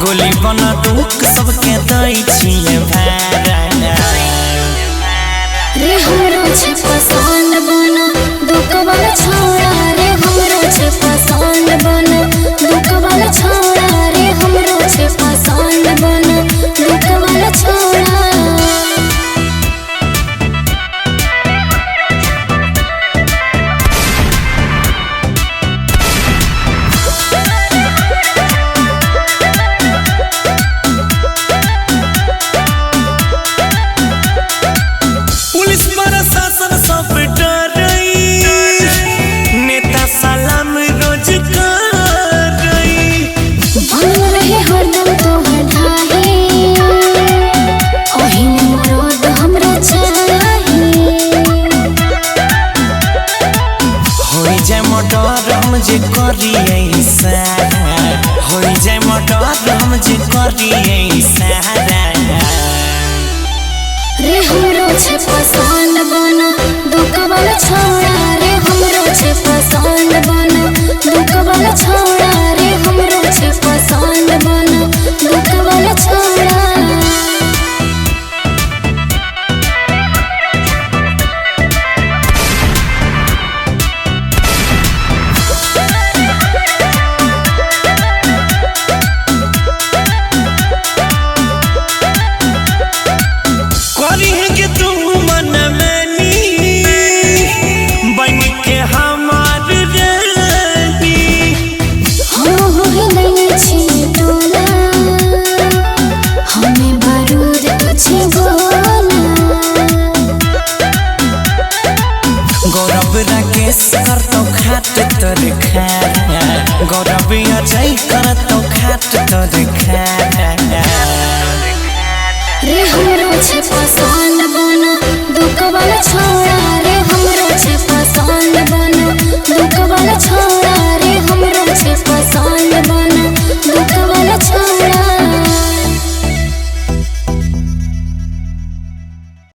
गोली बना दुख सबके दई छिए भारा रे हमरो छे पसंद बना दुख वाला छोड़ा रे हमरो छे पसंद बना दुख वाला छोड़ा रे हमरो छे पसंद बना दुख वाला छोड़ा जे करिए सारा हो जाए मर्डर हम जे करिए सारा रे हमरो छे पसंद बना दुख वाला छोड़ा रे हमरो छे पसंद बना दुख वाला छोड़ा रे हमरो छे पसंद बना दुख वाला छोड़ा गौरव राकेश कर तो खाट तोर खाना गौरव अजय कर तो खाट तोर खाना रे हमरो छे पसंद बना दुख वाला छोड़ा